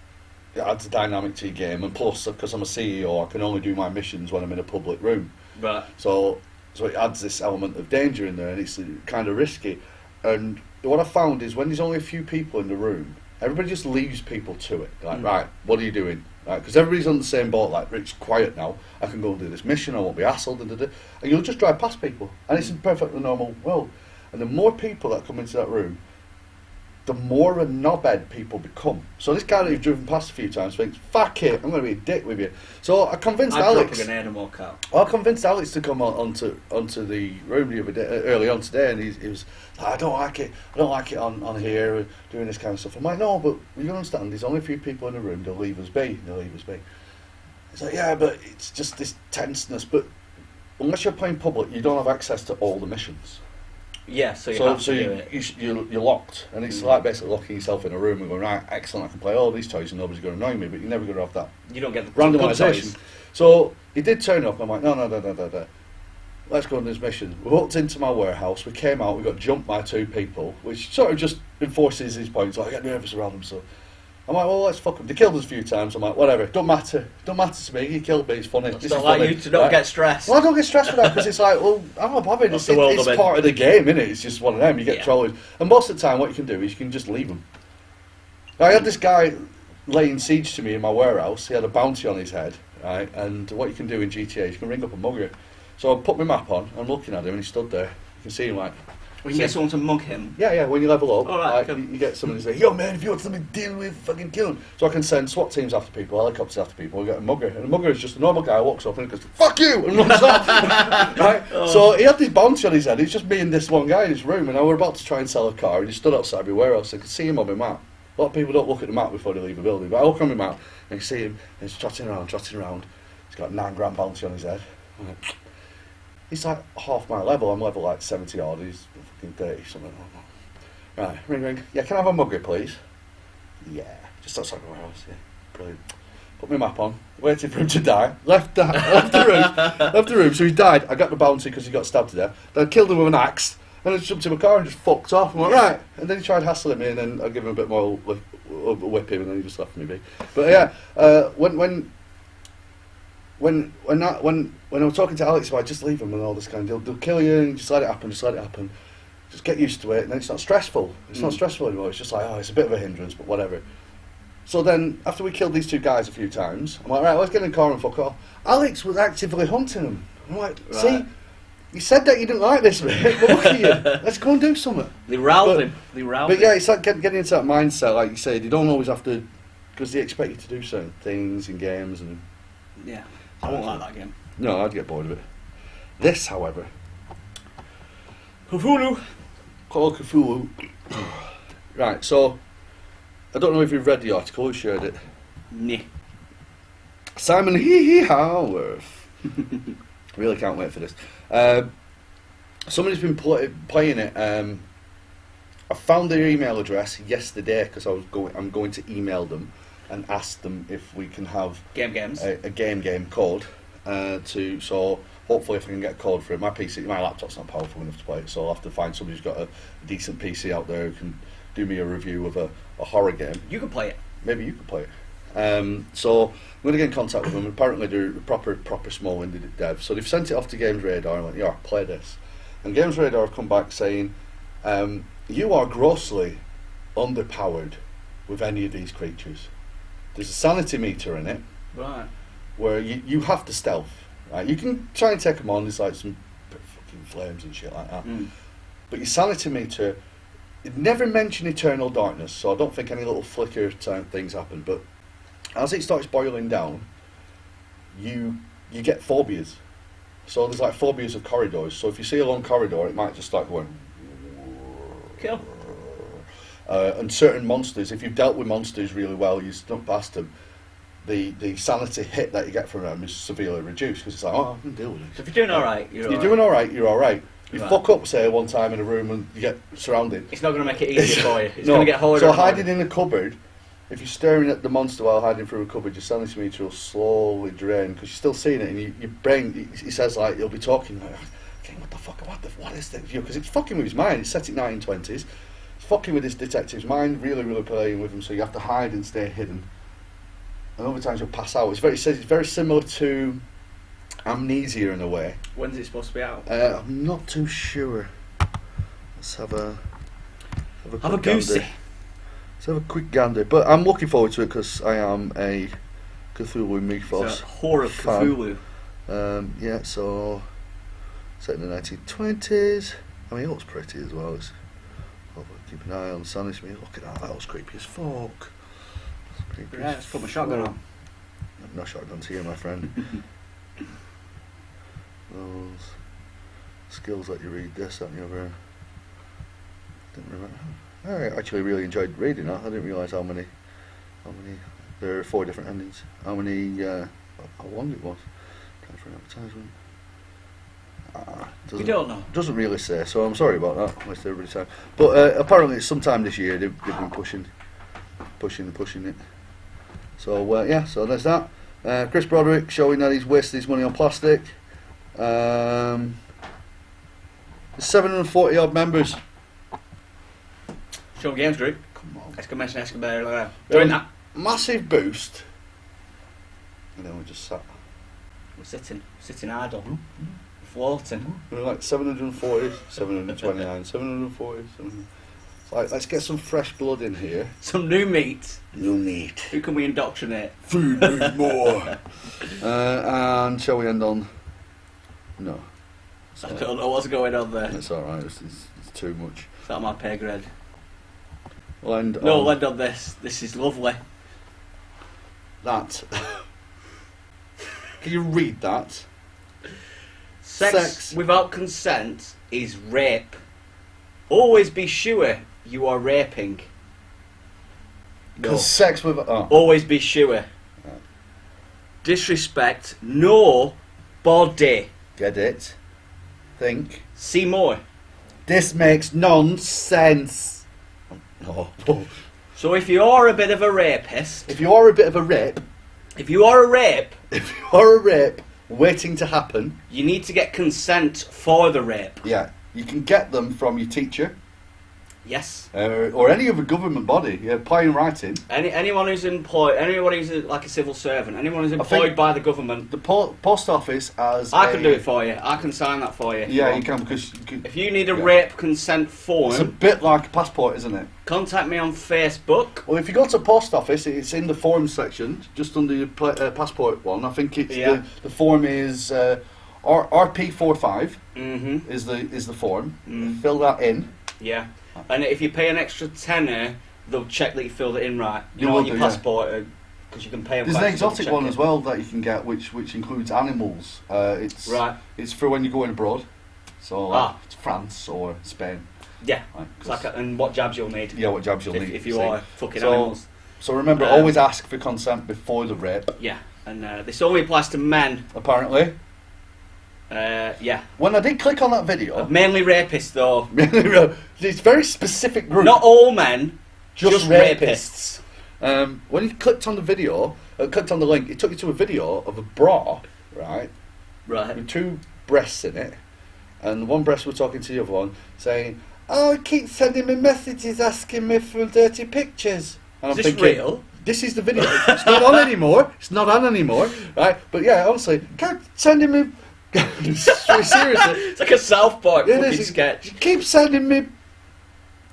it adds a dynamic to your game. And plus, because I'm a CEO, I can only do my missions when I'm in a public room. Right. So it adds this element of danger in there, and it's kind of risky. And what I found is when there's only a few people in the room, everybody just leaves people to it. Like, right, what are you doing? Because everybody's on the same boat. Like, it's quiet now. I can go and do this mission. I won't be hassled. And you'll just drive past people, and it's a perfectly normal world. And the more people that come into that room, the more a knobhead people become. So this guy that you've driven past a few times thinks, fuck it, I'm going to be a dick with you. So I convinced I'd drop Alex. a grenade and walk out. I convinced Alex to come onto the room the other day, early on today, and he was like, I don't like it on here, doing this kind of stuff. I'm like, no, but you understand, there's only a few people in the room, they'll leave us be. He's like, yeah, but it's just this tenseness. But unless you're playing public, you don't have access to all the missions. Yeah, so you have to do it. You're locked, and it's like basically locking yourself in a room and going, right, excellent, I can play all these toys and nobody's going to annoy me, but you're never going to have that You don't get the randomisation. So he did turn up. I'm like, no. Let's go on this mission. We walked into my warehouse. We came out. We got jumped by two people, which sort of just enforces his points. Like, I get nervous around them. So I'm like, well, let's fuck them. They killed us a few times. I'm like, whatever. Don't matter to me. He killed me. It's funny. It's not like you to not get stressed. Well, I don't get stressed with that because it's like, well, I'm not bothered. It's part of the game, isn't it? It's just one of them. You get trolled. And most of the time, what you can do is you can just leave them. I had this guy laying siege to me in my warehouse. He had a bounty on his head, right? And what you can do in GTA is you can ring up a mugger. So I put my map on, I'm looking at him, and he stood there. You can see him like... We can get someone to mug him. Yeah, when you level up, All right, you get someone to say, yo man, if you want something to deal with, fucking kill him. So I can send SWAT teams after people, helicopters after people, we get a mugger. And a mugger is just a normal guy who walks up and goes, fuck you! And runs off. Right? Oh. So he had this bounty on his head, he's just me and this one guy in his room, and I were about to try and sell a car, and he stood outside my warehouse. I could see him on my map. A lot of people don't look at the map before they leave a building, but I look on my map, and you see him, and he's trotting around. He's got a £9,000 bounty on his head. He's like half my level. I'm level like 70 odd. He's fucking 30 something. Right, ring. Yeah, can I have a mugger, please? Yeah, just outside my warehouse. Yeah, brilliant. Put my map on. Waited for him to die. Left the room. So he died. I got the bounty because he got stabbed to death. Then I killed him with an axe. And I jumped in my car and just fucked off. I'm like, right. And then he tried hassling me, and then I give him a bit more whip him, and then he just left me be. But yeah, when I was talking to Alex about just leave them and all this kind of deal, they'll kill you and just let it happen, just get used to it, and then it's not stressful. It's not stressful anymore. It's just like, oh, it's a bit of a hindrance, but whatever. So then, after we killed these two guys a few times, I'm like, right, let's get in the car and fuck off. Alex was actively hunting them. I'm like, see, you said that you didn't like this, mate, but look at you. Let's go and do something. They riled him. But yeah, it's like getting into that mindset, like you said. You don't always have to, because they expect you to do certain things in games and... Yeah. I won't like that game. No, I'd get bored of it. This, however... Cthulhu. Call Cthulhu. Right, so... I don't know if you've read the article, who shared it? Nah. Simon Hee Howarth. Really can't wait for this. Somebody's been playing it. I found their email address yesterday because I'm going to email them and asked them if we can have Games. a game code so hopefully if I can get a code for it. My laptop's not powerful enough to play it, so I'll have to find somebody who's got a decent PC out there who can do me a review of a horror game. You can play it. Maybe you could play it. So I'm going to get in contact with them. Apparently they're proper small indie dev. So they've sent it off to Games Radar and went, yeah, play this. And Games Radar have come back saying, you are grossly underpowered with any of these creatures. There's a sanity meter in it. Right. Where you have to stealth. Right? You can try and take them on, there's like some fucking flames and shit like that. But your sanity meter, it never mentioned eternal darkness, so I don't think any little flicker type things happen, but as it starts boiling down, you get phobias. So there's like phobias of corridors, so if you see a long corridor, it might just start going... Cool. And certain monsters, if you've dealt with monsters really well, you snuck past them, the sanity hit that you get from them is severely reduced, because it's like, oh, I can deal with it. So if you're doing alright, you're doing alright, you're alright. You Right. fuck up, say, one time in a room and you get surrounded. It's not going to make it easier for you. It's No. going to get harder. So and harder. hiding in a cupboard, if you're staring at the monster while hiding through a cupboard, your sanity meter will slowly drain, because you're still seeing it, and your brain, he says, like, he'll be talking, like, okay, what is this? Because it's fucking with his mind. It's set at 1920s. It's fucking with this detective's mind, really, really playing with him, so you have to hide and stay hidden. And other times you'll pass out. It's very similar to Amnesia in a way. When's it supposed to be out? I'm not too sure. Let's have a quick goosey. gander. Let's have a quick gander. But I'm looking forward to it because I am a Cthulhu mythos It's a horror of fan. Cthulhu. Yeah, so set in the 1920s. I mean, it looks pretty as well. Keep an eye on Sanity Meter. Look at that. That was creepy as fuck. Yeah, let's put my shotgun on. No shotguns here, my friend. Those skills that you read this, that and the other. Didn't remember. I actually really enjoyed reading that. I didn't realise how many. There are 4 different endings. How long it was. Time for an advertisement. You don't know. Doesn't really say, so I'm sorry about that. Wasted everybody's time. But apparently, it's sometime this year they've been pushing it. So yeah, so there's that. Chris Broderick showing that he's wasted his money on plastic. There's 740 odd members. Show Games Group. Come on. Exclamation, exclamation. Doing that. Massive boost. And then we just sat. We're sitting idle. Floating. We're like 740, 729, 740. It's like, let's get some fresh blood in here. Some new meat. No need. Who can we indoctrinate? Food needs more. And shall we end on? No. I don't know what's going on there. It's alright, it's too much. It's not my pay grade. We'll end No, on we'll end on this. This is lovely. that. Can you read that? Sex without consent is rape. Always be sure you are raping. No. Because sex with... Oh. Always be sure. Disrespect no body. Get it? Think. See more. This makes nonsense. No. So if you are a bit of a rapist, If you are a bit of a rape, if you are a rape, waiting to happen, you need to get consent for the rape. yeah, you can get them from your teacher Yes. or any other government body. Yeah, applying writing. Anyone who's employed, anyone who's like a civil servant, anyone who's think employed by the government. The post office as I can do it for you. I can sign that for you. if Yeah, want. you can because If you need a yeah. rape consent form, It's a bit like a passport, isn't it? contact me on Facebook. Well, if you go to post office, it's in the form section, just under your passport one. I think it's Yeah. the form is RP45 Mm-hmm. is the form. Mm. Fill that in. Yeah. And if you pay an extra tenner, they'll check that you filled it in right. You You know, will on your do, yeah. passport, because you can pay them. There's an exotic one as well that you can get, which includes animals. It's Right. It's for when you're going abroad. So like, Ah. it's France or Spain. Yeah. Right, It's like and what jabs you'll need. yeah, what jobs you'll need. If you see. are fucking So- animals. So remember, always ask for consent before the rape. Yeah. And this only applies to men. Apparently, Yeah. when I did click on that video, Mainly rapists, though. it's a very specific group. Not all men, Just just rapists. rapists. When you clicked on the video, clicked on the link, it took you to a video of a bra, right? Right. With 2 breasts in it, and one breast was talking to the other one, saying, "Oh, he keeps sending me messages asking me for dirty pictures." And Is I'm this thinking, real? this is the video. It's not on anymore. It's not on anymore, right? But yeah, honestly, keep sending me. Seriously, It's like a South Park it fucking is. sketch. He keeps sending me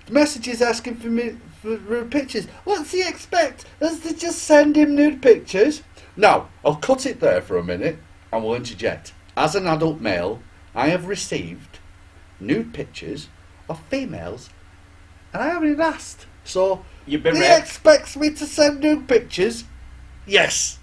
messages asking for me for pictures. What's he expect? Us to just send him nude pictures? Now, I'll cut it there for a minute and we'll interject. As an adult male, I have received nude pictures of females, and I haven't even asked. So You've been he raped. expects me to send nude pictures? Yes.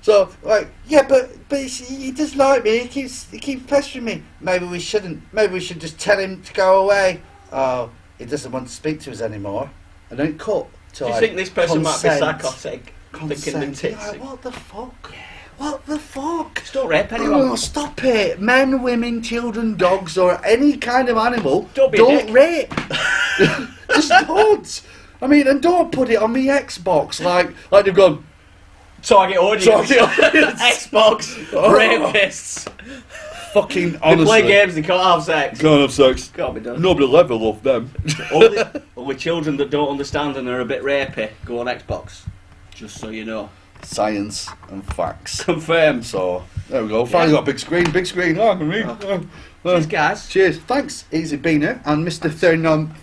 So like, yeah, but he does like me. He keeps pestering me. Maybe we shouldn't. Maybe we should just tell him to go away. Oh, he doesn't want to speak to us anymore. And then it cut to Do you like, think this person might be consent. psychotic? Thinking the Consent. tits. You're like, what the fuck? What the fuck? Just don't rape anyone. Oh, stop it. Men, women, children, dogs, or any kind of animal, Don't be a dick. rape. Just don't. I mean, and don't put it on me Xbox like they've gone, Target audience. Target audience. Xbox. Oh. Rapists. fucking They honestly. play games, they can't have sex. Can't have sex. Can't be done. Nobody will ever love them. only children that don't understand and are a bit rapey go on Xbox. Just so you know. Science and facts. Confirmed. So, there we go. Finally got a big screen. Big screen. Oh, I can read. Cheers, guys. Cheers. Thanks, Easy Beaner and Mr.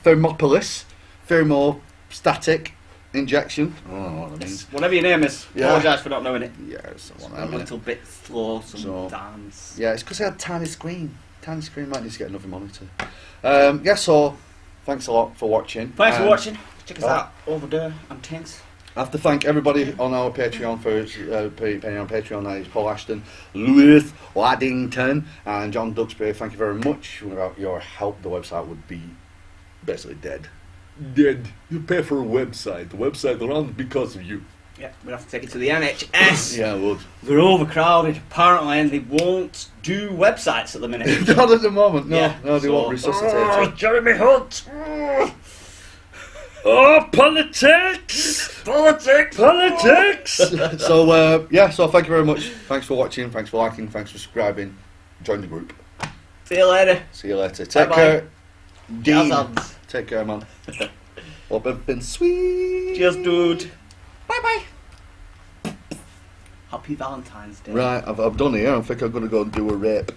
Thermopolis. Thermostatic injection. I don't know what that means. Whatever your name is, Yeah. apologise for not knowing it. Yeah, it's the one. A little bit slow, some So- dance. Yeah, it's because I had a tiny screen. Tiny screen, might need to get another monitor. Yeah, so thanks a lot for watching. Thanks for Um, watching. Check us oh. out over there on Tinks. I have to thank everybody on our Patreon for paying on Patreon. That is Paul Ashton, Lewis Waddington, and John Duxbury. Thank you very much. Without your help, the website would be basically dead. Dead. You pay for a website. The website runs because of you. Yeah, we'll have to take it to the NHS. Yeah, it would. They're overcrowded, apparently, and they won't do websites at the minute. Not at the moment. No, Yeah, no, they so- won't resuscitate it. Jeremy Hunt! Oh, politics! Politics! Politics! So, yeah, so thank you very much. Thanks for watching, thanks for liking, thanks for subscribing. Join the group. See you later. See you later. Take Bye-bye. care. Dean. Jazz. Take care, man. Hope it's been sweet. Cheers, dude. Bye bye. Happy Valentine's Day. Right, I've done it. I think I'm going to go and do a rape.